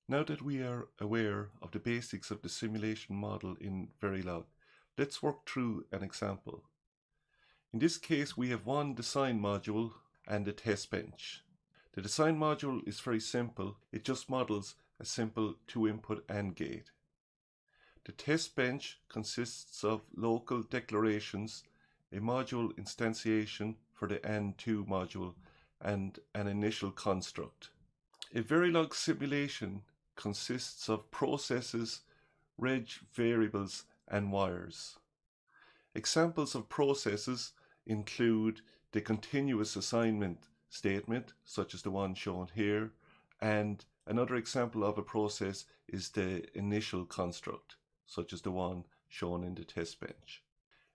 Now that we are aware of the basics of the simulation model in Verilog, let's work through an example. In this case, we have one design module and a test bench. The design module is very simple. It just models a simple 2-input AND gate. The test bench consists of local declarations, a module instantiation for the AND2 module, and an initial construct. A Verilog simulation consists of processes, reg variables, and wires. Examples of processes include the continuous assignment statement, such as the one shown here, and another example of a process is the initial construct, such as the one shown in the test bench.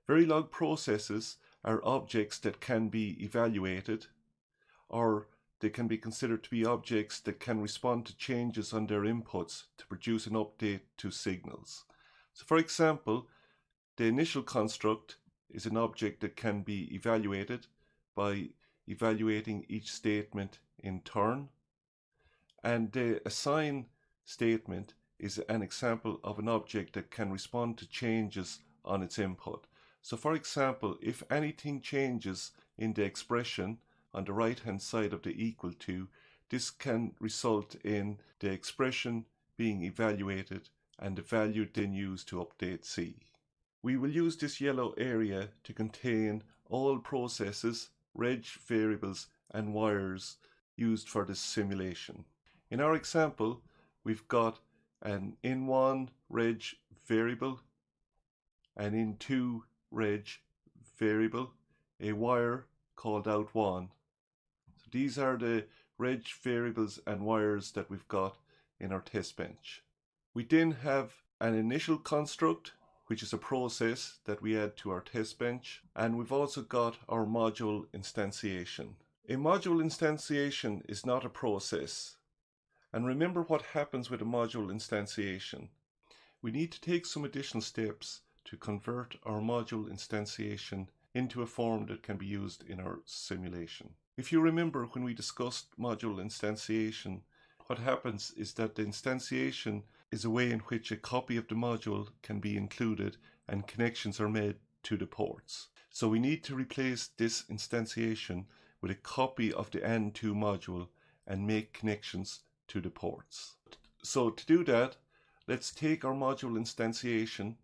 Verilog processes are objects that can be evaluated, or they can be considered to be objects that can respond to changes on their inputs to produce an update to signals. So for example, the initial construct is an object that can be evaluated by evaluating each statement in turn, and the assign statement is an example of an object that can respond to changes on its input. So for example, if anything changes in the expression on the right hand side of the equal to, this can result in the expression being evaluated and the value then used to update C. We will use this yellow area to contain all processes, reg variables, and wires used for this simulation. In our example, we've got an in1 reg variable, an in2 reg variable, a wire called out1. So these are the reg variables and wires that we've got in our test bench. We then have an initial construct, which is a process that we add to our test bench, and we've also got our module instantiation. A module instantiation is not a process. And remember what happens with a module instantiation. We need to take some additional steps to convert our module instantiation into a form that can be used in our simulation. If you remember when we discussed module instantiation, what happens is that the instantiation is a way in which a copy of the module can be included and connections are made to the ports. So we need to replace this instantiation with a copy of the AND2 module and make connections to the ports. So to do that, let's take our module instantiation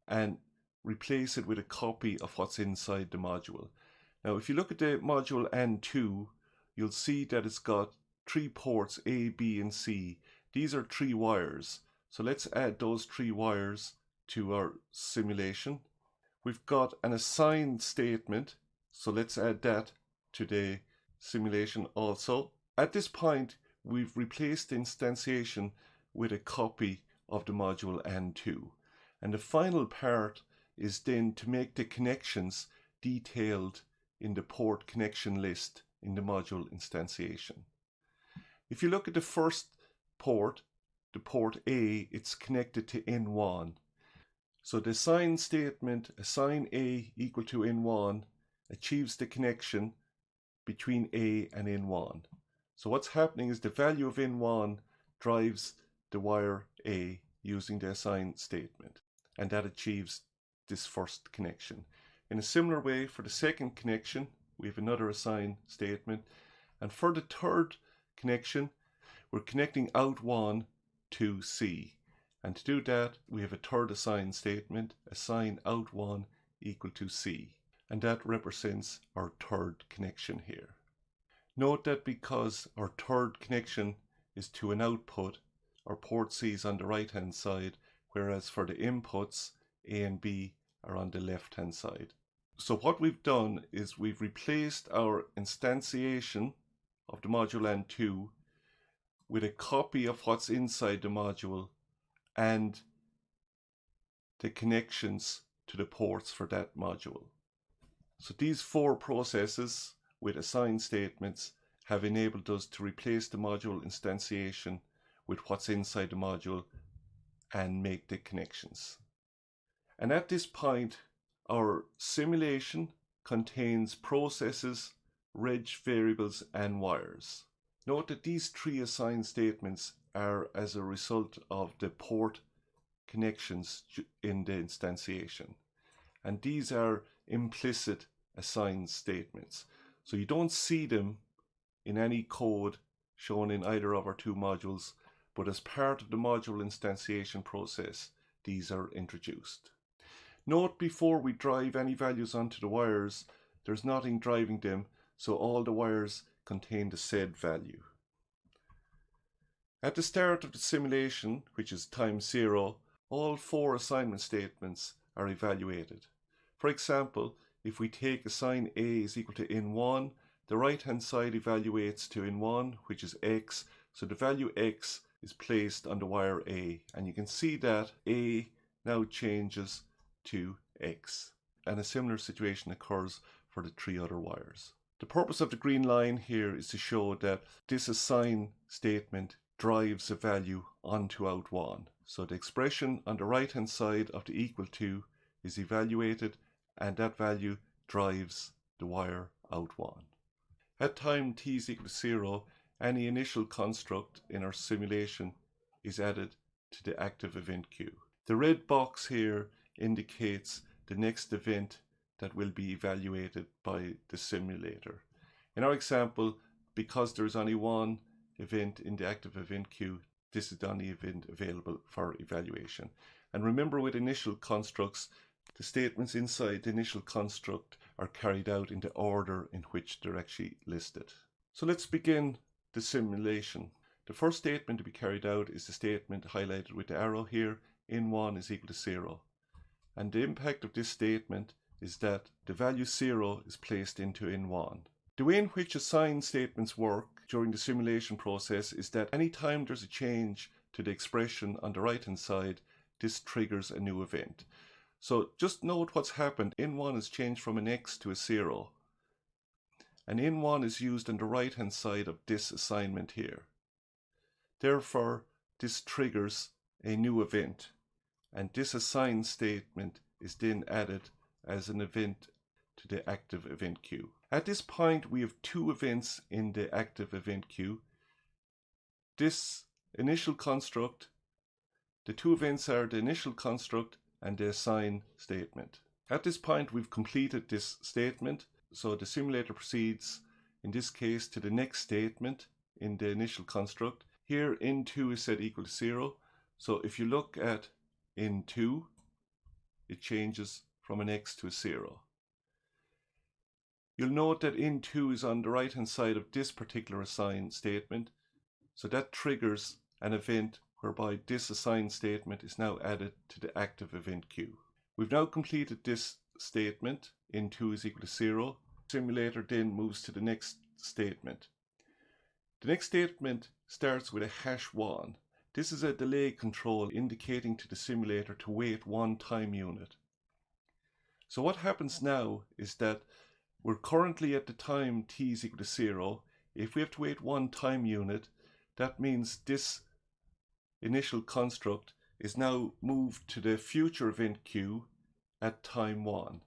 and replace it with a copy of what's inside the module. Now if you look at the module AND2, you'll see that it's got 3 ports A, B, and C. These are 3 wires. So let's add those 3 wires to our simulation. We've got an assign statement, so let's add that to the simulation also. At this point, we've replaced the instantiation with a copy of the module AND2. And the final part is then to make the connections detailed in the port connection list in the module instantiation. If you look at the first port, the port A, it's connected to in1. So the assign statement, assign A equal to in1, achieves the connection between A and in1. So what's happening is the value of in1 drives the wire A using the assign statement, and that achieves this first connection. In a similar way, for the second connection, we have another assign statement, and for the third connection, we're connecting out1 to C. And to do that, we have a third assign statement, assign out1 equal to C. And that represents our third connection here. Note that because our third connection is to an output, our port C is on the right hand side, whereas for the inputs, A and B are on the left hand side. So what we've done is we've replaced our instantiation of the module AND2 with a copy of what's inside the module and the connections to the ports for that module. So these 4 processes with assign statements have enabled us to replace the module instantiation with what's inside the module and make the connections. And at this point, our simulation contains processes, reg variables, and wires. Note that these 3 assign statements are as a result of the port connections in the instantiation. And these are implicit assign statements. So you don't see them in any code shown in either of our two modules, but as part of the module instantiation process, these are introduced. Note before we drive any values onto the wires, there's nothing driving them, so all the wires contain the said value. At the start of the simulation, which is time 0, all 4 assignment statements are evaluated. For example, if we take assign A is equal to in1, the right hand side evaluates to in1, which is x, so the value x is placed on the wire A, and you can see that A now changes to x. And a similar situation occurs for the 3 other wires. The purpose of the green line here is to show that this assign statement drives a value onto out1. So the expression on the right hand side of the equal to is evaluated, and that value drives the wire out1. At time t is equal to 0, any initial construct in our simulation is added to the active event queue. The red box here indicates the next event that will be evaluated by the simulator. In our example, because there is only one event in the active event queue, this is the only event available for evaluation. And remember, with initial constructs, the statements inside the initial construct are carried out in the order in which they're actually listed. So let's begin the simulation. The first statement to be carried out is the statement highlighted with the arrow here, in1 is equal to 0. And the impact of this statement is that the value 0 is placed into in1. The way in which assign statements work during the simulation process is that anytime there's a change to the expression on the right hand side, this triggers a new event. So just note what's happened. In1 is changed from an x to a 0. And in1 is used on the right hand side of this assignment here. Therefore, this triggers a new event, and this assign statement is then added as an event to the active event queue. At this point, we have 2 events in the active event queue. This initial construct, the 2 events are the initial construct and the assign statement. At this point, we've completed this statement, so the simulator proceeds, in this case, to the next statement in the initial construct. Here, in2 is set equal to 0. So if you look at in2, it changes from an x to a 0. You'll note that in2 is on the right hand side of this particular assign statement, so that triggers an event whereby this assign statement is now added to the active event queue. We've now completed this statement, in2 is equal to 0. The simulator then moves to the next statement. The next statement starts with a #1. This is a delay control indicating to the simulator to wait 1 time unit. So what happens now is that we're currently at the time t is equal to 0. If we have to wait 1 time unit, that means this initial construct is now moved to the future event queue at time 1.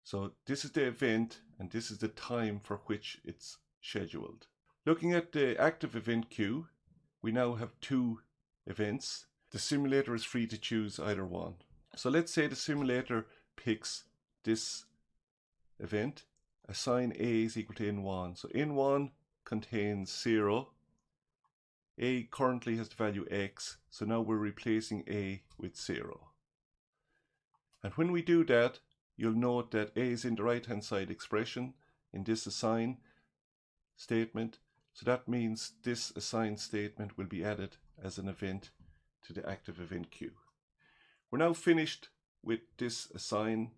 So this is the event and this is the time for which it's scheduled. Looking at the active event queue, we now have 2 events. The simulator is free to choose either one. So let's say the simulator picks this event, assign A is equal to in1. So in1 contains 0. A currently has the value x, so now we're replacing A with 0. And when we do that, you'll note that A is in the right hand side expression in this assign statement. So that means this assign statement will be added as an event to the active event queue. We're now finished with this assign.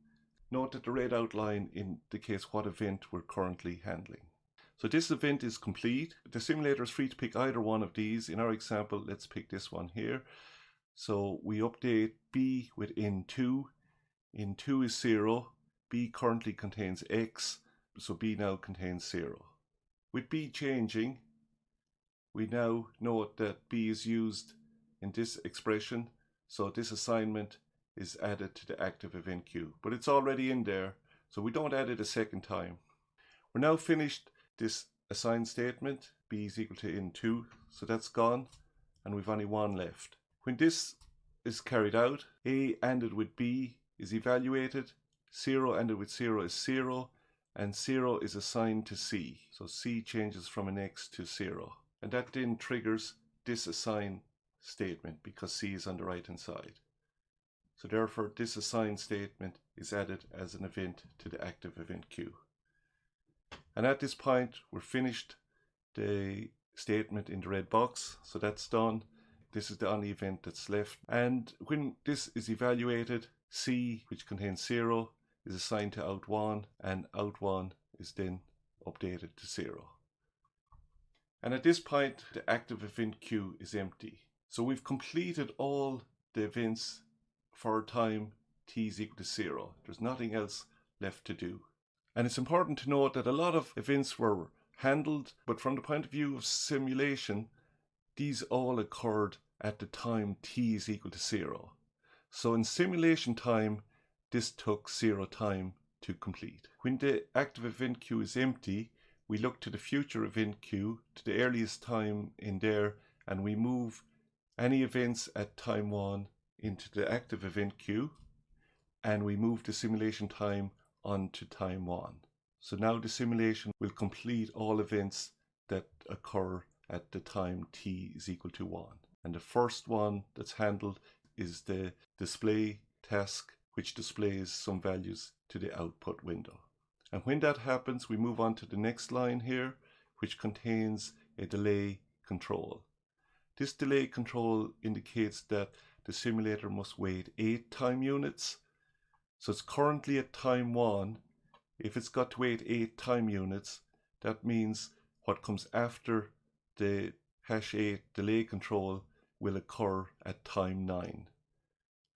Note that the red outline indicates what event we're currently handling. So this event is complete. The simulator is free to pick either one of these. In our example, let's pick this one here. So we update B with in2. In2 is 0. B currently contains x, so B now contains 0. With B changing, we now note that B is used in this expression, so this assignment is added to the active event queue. But it's already in there, so we don't add it a second time. We're now finished this assign statement, b is equal to in2, so that's gone, and we've only one left. When this is carried out, a ANDed with b is evaluated, 0 ANDed with 0 is 0, and 0 is assigned to c. So c changes from an x to 0. And that then triggers this assign statement because c is on the right hand side. So therefore this assign statement is added as an event to the active event queue. And at this point we're finished the statement in the red box, so that's done. This is the only event that's left, and when this is evaluated, c, which contains 0, is assigned to out1, and out1 is then updated to 0. And at this point the active event queue is empty. So we've completed all the events for time t is equal to 0. There's nothing else left to do. And it's important to note that a lot of events were handled, but from the point of view of simulation, these all occurred at the time t is equal to 0. So in simulation time, this took 0 time to complete. When the active event queue is empty, we look to the future event queue, to the earliest time in there, and we move any events at time 1 into the active event queue, and we move the simulation time onto time 1. So now the simulation will complete all events that occur at the time t is equal to 1. And the first one that's handled is the display task, which displays some values to the output window. And when that happens, we move on to the next line here, which contains a delay control. This delay control indicates that the simulator must wait 8 time units. So it's currently at time 1. If it's got to wait 8 time units, that means what comes after the #8 delay control will occur at time 9.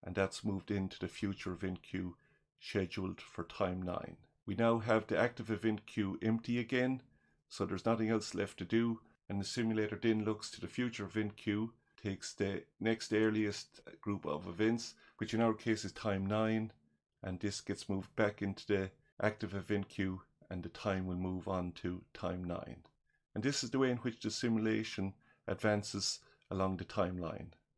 And that's moved into the future event queue scheduled for time 9. We now have the active event queue empty again, so there's nothing else left to do, and the simulator then looks to the future event queue, takes the next earliest group of events, which in our case is time 9, and this gets moved back into the active event queue, and the time will move on to time 9. And this is the way in which the simulation advances along the timeline.